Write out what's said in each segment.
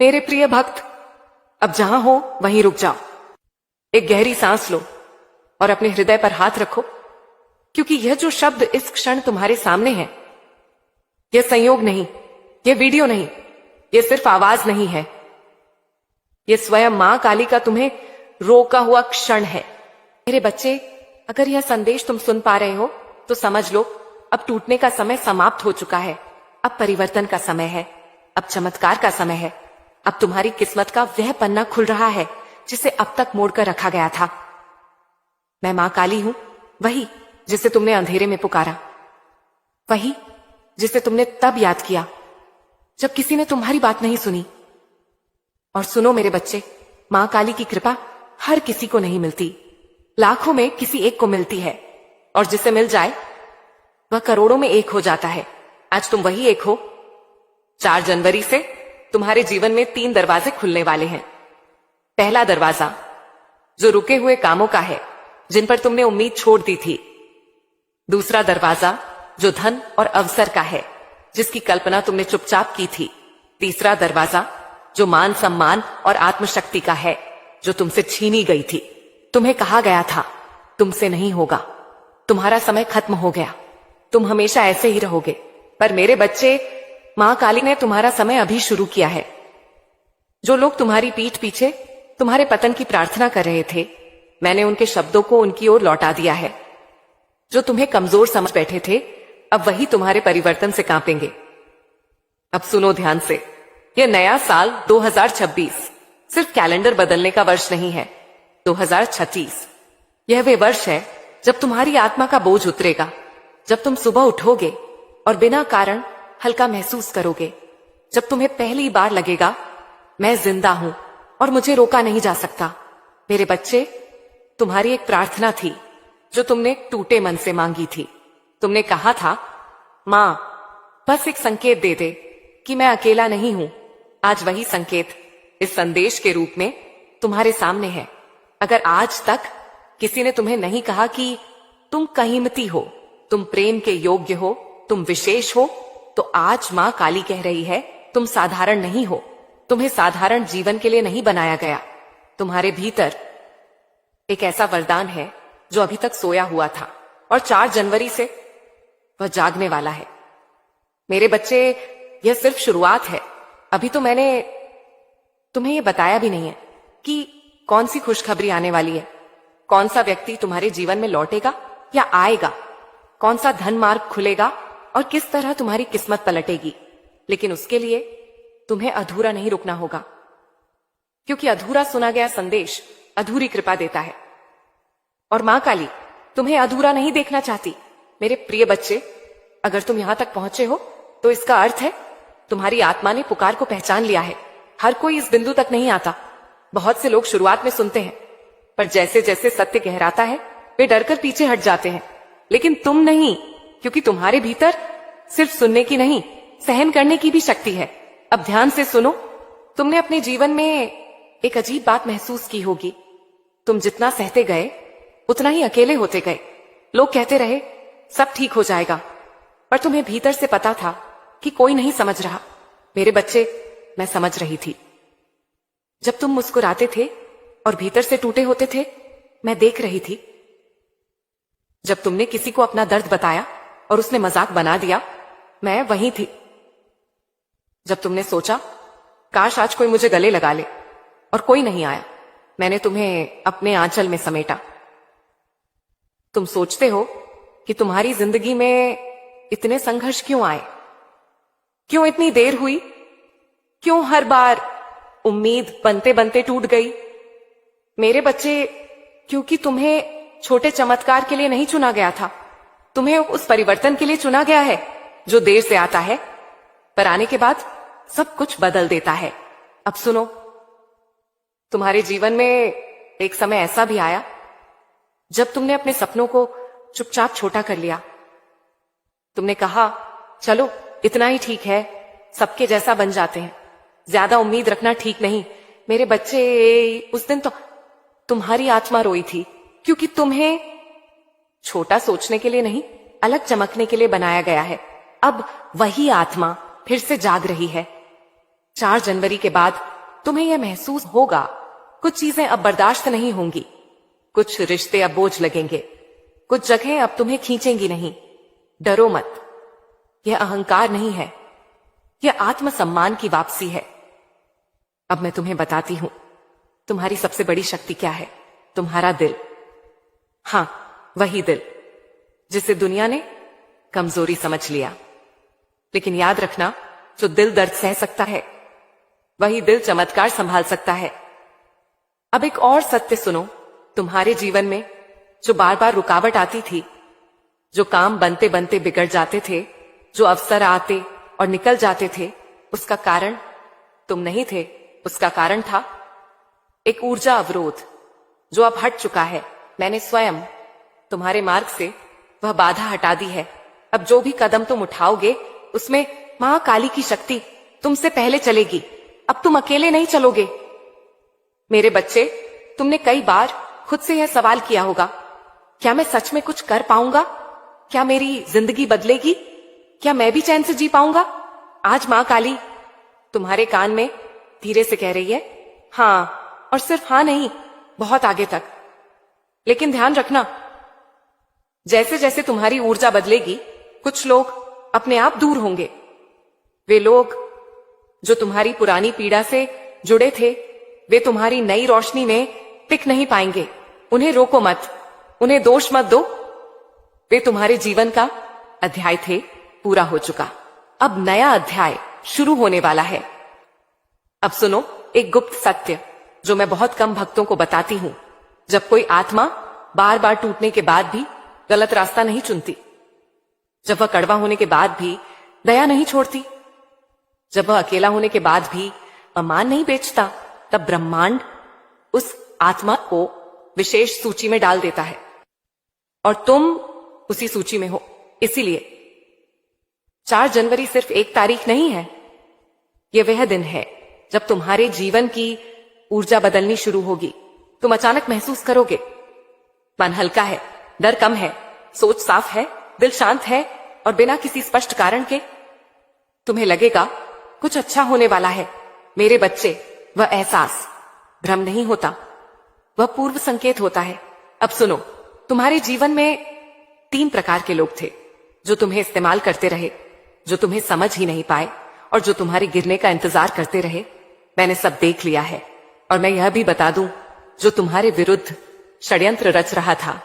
मेरे प्रिय भक्त, अब जहां हो वहीं रुक जाओ। एक गहरी सांस लो और अपने हृदय पर हाथ रखो, क्योंकि यह जो शब्द इस क्षण तुम्हारे सामने है, यह संयोग नहीं, यह वीडियो नहीं, यह सिर्फ आवाज नहीं है, यह स्वयं मां काली का तुम्हें रोका हुआ क्षण है। मेरे बच्चे, अगर यह संदेश तुम सुन पा रहे हो तो समझ लो, अब टूटने का समय समाप्त हो चुका है। अब परिवर्तन का समय है, अब चमत्कार का समय है। अब तुम्हारी किस्मत का वह पन्ना खुल रहा है जिसे अब तक मोड़कर रखा गया था। मैं मां काली हूं, वही जिसे तुमने अंधेरे में पुकारा, वही जिसे तुमने तब याद किया जब किसी ने तुम्हारी बात नहीं सुनी। और सुनो मेरे बच्चे, मां काली की कृपा हर किसी को नहीं मिलती, लाखों में किसी एक को मिलती है, और जिसे मिल जाए वह करोड़ों में एक हो जाता है। आज तुम वही एक हो। 4 जनवरी से तुम्हारे जीवन में 3 दरवाजे खुलने वाले हैं। पहला दरवाजा जो रुके हुए कामों का है, जिन पर तुमने उम्मीद छोड़ दी थी। दूसरा दरवाजा जो धन और अवसर का है, जिसकी कल्पना तुमने चुपचाप की थी। तीसरा दरवाजा जो मान सम्मान और आत्मशक्ति का है, जो तुमसे छीनी गई थी। तुम्हें कहा गया था तुमसे नहीं होगा, तुम्हारा समय खत्म हो गया, तुम हमेशा ऐसे ही रहोगे। पर मेरे बच्चे, मां काली ने तुम्हारा समय अभी शुरू किया है। जो लोग तुम्हारी पीठ पीछे तुम्हारे पतन की प्रार्थना कर रहे थे, मैंने उनके शब्दों को उनकी ओर लौटा दिया है। जो तुम्हें कमजोर समझ बैठे थे, अब वही तुम्हारे परिवर्तन से कांपेंगे। अब सुनो ध्यान से, यह नया साल 2026 सिर्फ कैलेंडर बदलने का वर्ष नहीं है। 2036 यह वे वर्ष है जब तुम्हारी आत्मा का बोझ उतरेगा, जब तुम सुबह उठोगे और बिना कारण हल्का महसूस करोगे, जब तुम्हें पहली बार लगेगा मैं जिंदा हूं और मुझे रोका नहीं जा सकता। मेरे बच्चे, तुम्हारी एक प्रार्थना थी जो तुमने टूटे मन से मांगी थी। तुमने कहा था, मां बस एक संकेत दे दे कि मैं अकेला नहीं हूं। आज वही संकेत इस संदेश के रूप में तुम्हारे सामने है। अगर आज तक किसी ने तुम्हें नहीं कहा कि तुम कीमती हो, तुम प्रेम के योग्य हो, तुम विशेष हो, तो आज मां काली कह रही है, तुम साधारण नहीं हो। तुम्हें साधारण जीवन के लिए नहीं बनाया गया। तुम्हारे भीतर एक ऐसा वरदान है जो अभी तक सोया हुआ था, और 4 जनवरी से वह जागने वाला है। मेरे बच्चे, यह सिर्फ शुरुआत है। अभी तो मैंने तुम्हें यह बताया भी नहीं है कि कौन सी खुशखबरी आने वाली है, कौन सा व्यक्ति तुम्हारे जीवन में लौटेगा या आएगा, कौन सा धन मार्ग खुलेगा और किस तरह तुम्हारी किस्मत पलटेगी। लेकिन उसके लिए तुम्हें अधूरा नहीं रुकना होगा, क्योंकि अधूरा सुना गया संदेश अधूरी कृपा देता है, और मां काली तुम्हें अधूरा नहीं देखना चाहती। मेरे प्रिय बच्चे, अगर तुम यहां तक पहुंचे हो तो इसका अर्थ है तुम्हारी आत्मा ने पुकार को पहचान लिया है। हर कोई इस बिंदु तक नहीं आता। बहुत से लोग शुरुआत में सुनते हैं, पर जैसे जैसे सत्य गहराता है वे डरकर पीछे हट जाते हैं। लेकिन तुम नहीं, क्योंकि तुम्हारे भीतर सिर्फ सुनने की नहीं, सहन करने की भी शक्ति है। अब ध्यान से सुनो। तुमने अपने जीवन में एक अजीब बात महसूस की होगी। तुम जितना सहते गए उतना ही अकेले होते गए। लोग कहते रहे सब ठीक हो जाएगा, पर तुम्हें भीतर से पता था कि कोई नहीं समझ रहा। मेरे बच्चे, मैं समझ रही थी। जब तुम मुस्कुराते थे और भीतर से टूटे होते थे, मैं देख रही थी। जब तुमने किसी को अपना दर्द बताया और उसने मजाक बना दिया, मैं वहीं थी। जब तुमने सोचा काश आज कोई मुझे गले लगा ले, और कोई नहीं आया, मैंने तुम्हें अपने आंचल में समेटा। तुम सोचते हो कि तुम्हारी जिंदगी में इतने संघर्ष क्यों आए, क्यों इतनी देर हुई, क्यों हर बार उम्मीद बनते बनते टूट गई। मेरे बच्चे, क्योंकि तुम्हें छोटे चमत्कार के लिए नहीं चुना गया था, तुम्हें उस परिवर्तन के लिए चुना गया है जो देर से आता है, पर आने के बाद सब कुछ बदल देता है। अब सुनो, तुम्हारे जीवन में एक समय ऐसा भी आया जब तुमने अपने सपनों को चुपचाप छोटा कर लिया। तुमने कहा, चलो इतना ही ठीक है, सबके जैसा बन जाते हैं, ज्यादा उम्मीद रखना ठीक नहीं। मेरे बच्चे, उस दिन तो तुम्हारी आत्मा रोई थी, क्योंकि तुम्हें छोटा सोचने के लिए नहीं, अलग चमकने के लिए बनाया गया है। अब वही आत्मा फिर से जाग रही है। 4 जनवरी के बाद तुम्हें यह महसूस होगा, कुछ चीजें अब बर्दाश्त नहीं होंगी, कुछ रिश्ते अब बोझ लगेंगे, कुछ जगहें अब तुम्हें खींचेंगी नहीं। डरो मत, यह अहंकार नहीं है, यह आत्मसम्मान की वापसी है। अब मैं तुम्हें बताती हूं, तुम्हारी सबसे बड़ी शक्ति क्या है। तुम्हारा दिल। हां, वही दिल जिसे दुनिया ने कमजोरी समझ लिया। लेकिन याद रखना, जो दिल दर्द सह सकता है, वही दिल चमत्कार संभाल सकता है। अब एक और सत्य सुनो, तुम्हारे जीवन में जो बार बार रुकावट आती थी, जो काम बनते बनते बिगड़ जाते थे, जो अवसर आते और निकल जाते थे, उसका कारण तुम नहीं थे, उसका कारण था एक ऊर्जा अवरोध जो अब हट चुका है। मैंने स्वयं तुम्हारे मार्ग से वह बाधा हटा दी है। अब जो भी कदम तुम उठाओगे, उसमें मां काली की शक्ति तुमसे पहले चलेगी। अब तुम अकेले नहीं चलोगे। मेरे बच्चे, तुमने कई बार खुद से यह सवाल किया होगा, क्या मैं सच में कुछ कर पाऊंगा? क्या मेरी जिंदगी बदलेगी? क्या मैं भी चैन से जी पाऊंगा? आज मां काली तुम्हारे कान में धीरे से कह रही है, हां, और सिर्फ हां नहीं, बहुत आगे तक। लेकिन ध्यान रखना, जैसे जैसे तुम्हारी ऊर्जा बदलेगी, कुछ लोग अपने आप दूर होंगे। वे लोग जो तुम्हारी पुरानी पीड़ा से जुड़े थे, वे तुम्हारी नई रोशनी में टिक नहीं पाएंगे। उन्हें रोको मत, उन्हें दोष मत दो। वे तुम्हारे जीवन का अध्याय थे, पूरा हो चुका। अब नया अध्याय शुरू होने वाला है। अब सुनो एक गुप्त सत्य जो मैं बहुत कम भक्तों को बताती हूं। जब कोई आत्मा बार बार टूटने के बाद भी गलत रास्ता नहीं चुनती, जब वह कड़वा होने के बाद भी दया नहीं छोड़ती, जब वह अकेला होने के बाद भी अमान नहीं बेचता, तब ब्रह्मांड उस आत्मा को विशेष सूची में डाल देता है और तुम उसी सूची में हो। इसीलिए 4 जनवरी सिर्फ एक तारीख नहीं है, यह वह दिन है जब तुम्हारे जीवन की ऊर्जा बदलनी शुरू होगी। तुम अचानक महसूस करोगे, मन हल्का है, डर कम है, सोच साफ है, दिल शांत है, और बिना किसी स्पष्ट कारण के तुम्हें लगेगा कुछ अच्छा होने वाला है। मेरे बच्चे, वह एहसास भ्रम नहीं होता, वह पूर्व संकेत होता है। अब सुनो, तुम्हारे जीवन में 3 प्रकार के लोग थे जो तुम्हें इस्तेमाल करते रहे, जो तुम्हें समझ ही नहीं पाए और जो तुम्हारे गिरने का इंतजार करते रहे। मैंने सब देख लिया है, और मैं यह भी बता दूं, जो तुम्हारे विरुद्ध षड्यंत्र रच रहा था,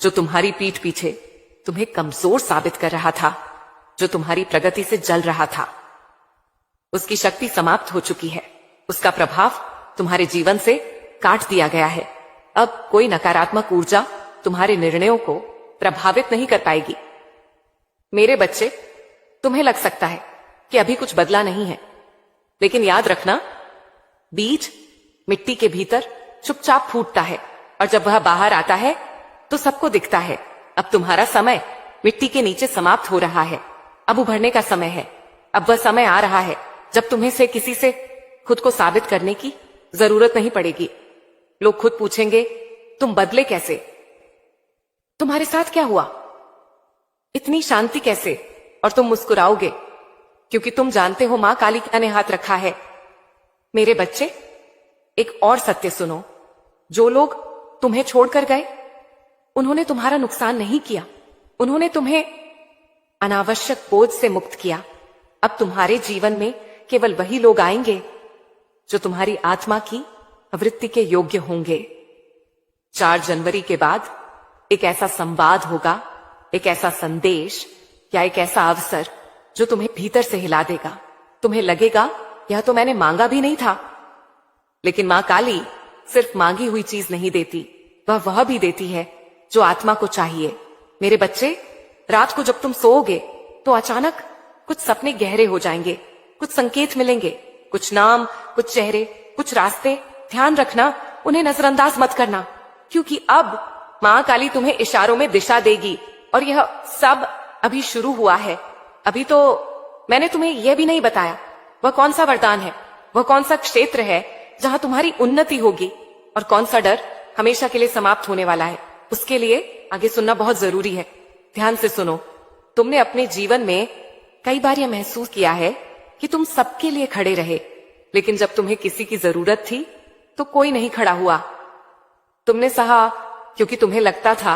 जो तुम्हारी पीठ पीछे तुम्हें कमजोर साबित कर रहा था, जो तुम्हारी प्रगति से जल रहा था, उसकी शक्ति समाप्त हो चुकी है। उसका प्रभाव तुम्हारे जीवन से काट दिया गया है। अब कोई नकारात्मक ऊर्जा तुम्हारे निर्णयों को प्रभावित नहीं कर पाएगी। मेरे बच्चे, तुम्हें लग सकता है कि अभी कुछ बदला नहीं है, लेकिन याद रखना, बीज मिट्टी के भीतर चुपचाप फूटता है, और जब वह बाहर आता है तो सबको दिखता है। अब तुम्हारा समय मिट्टी के नीचे समाप्त हो रहा है। अब उभरने का समय है। अब वह समय आ रहा है जब तुम्हें से किसी से खुद को साबित करने की जरूरत नहीं पड़ेगी। लोग खुद पूछेंगे, तुम बदले कैसे? तुम्हारे साथ क्या हुआ? इतनी शांति कैसे? और तुम मुस्कुराओगे क्योंकि तुम जानते हो मां काली ने हाथ रखा है। मेरे बच्चे, एक और सत्य सुनो, जो लोग तुम्हें छोड़कर गए, उन्होंने तुम्हारा नुकसान नहीं किया, उन्होंने तुम्हें अनावश्यक बोझ से मुक्त किया। अब तुम्हारे जीवन में केवल वही लोग आएंगे जो तुम्हारी आत्मा की वृत्ति के योग्य होंगे। 4 जनवरी के बाद एक ऐसा संवाद होगा, एक ऐसा संदेश या एक ऐसा अवसर जो तुम्हें भीतर से हिला देगा। तुम्हें लगेगा, यह तो मैंने मांगा भी नहीं था। लेकिन मां काली सिर्फ मांगी हुई चीज नहीं देती, वह भी देती है जो आत्मा को चाहिए। मेरे बच्चे, रात को जब तुम सोओगे तो अचानक कुछ सपने गहरे हो जाएंगे, कुछ संकेत मिलेंगे, कुछ नाम, कुछ चेहरे, कुछ रास्ते। ध्यान रखना, उन्हें नजरअंदाज मत करना, क्योंकि अब मां काली तुम्हें इशारों में दिशा देगी। और यह सब अभी शुरू हुआ है। अभी तो मैंने तुम्हें यह भी नहीं बताया वह कौन सा वरदान है, वह कौन सा क्षेत्र है जहां तुम्हारी उन्नति होगी, और कौन सा डर हमेशा के लिए समाप्त होने वाला है। उसके लिए आगे सुनना बहुत जरूरी है। ध्यान से सुनो। तुमने अपने जीवन में कई बार यह महसूस किया है कि तुम सबके लिए खड़े रहे, लेकिन जब तुम्हें किसी की जरूरत थी तो कोई नहीं खड़ा हुआ। तुमने सहा क्योंकि तुम्हें लगता था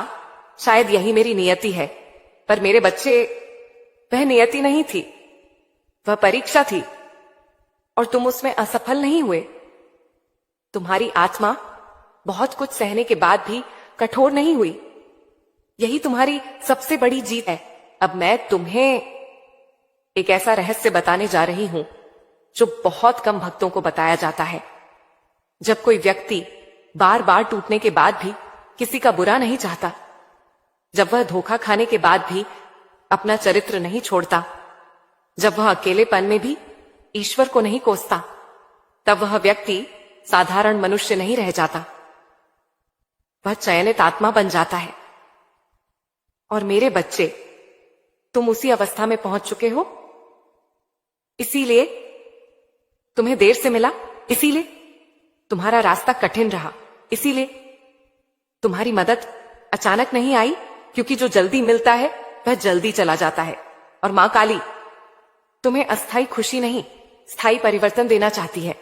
शायद यही मेरी नियति है। पर मेरे बच्चे, वह नियति नहीं थी, वह परीक्षा थी और तुम उसमें असफल नहीं हुए। तुम्हारी आत्मा बहुत कुछ सहने के बाद भी कठोर नहीं हुई। यही तुम्हारी सबसे बड़ी जीत है। अब मैं तुम्हें एक ऐसा रहस्य बताने जा रही हूं जो बहुत कम भक्तों को बताया जाता है। जब कोई व्यक्ति बार बार टूटने के बाद भी किसी का बुरा नहीं चाहता, जब वह धोखा खाने के बाद भी अपना चरित्र नहीं छोड़ता, जब वह अकेलेपन में भी ईश्वर को नहीं कोसता, तब वह व्यक्ति साधारण मनुष्य नहीं रह जाता, वह चयनित आत्मा बन जाता है। और मेरे बच्चे, तुम उसी अवस्था में पहुंच चुके हो। इसीलिए तुम्हें देर से मिला, इसीलिए तुम्हारा रास्ता कठिन रहा, इसीलिए तुम्हारी मदद अचानक नहीं आई, क्योंकि जो जल्दी मिलता है वह जल्दी चला जाता है। और मां काली तुम्हें अस्थाई खुशी नहीं, स्थायी परिवर्तन देना चाहती है।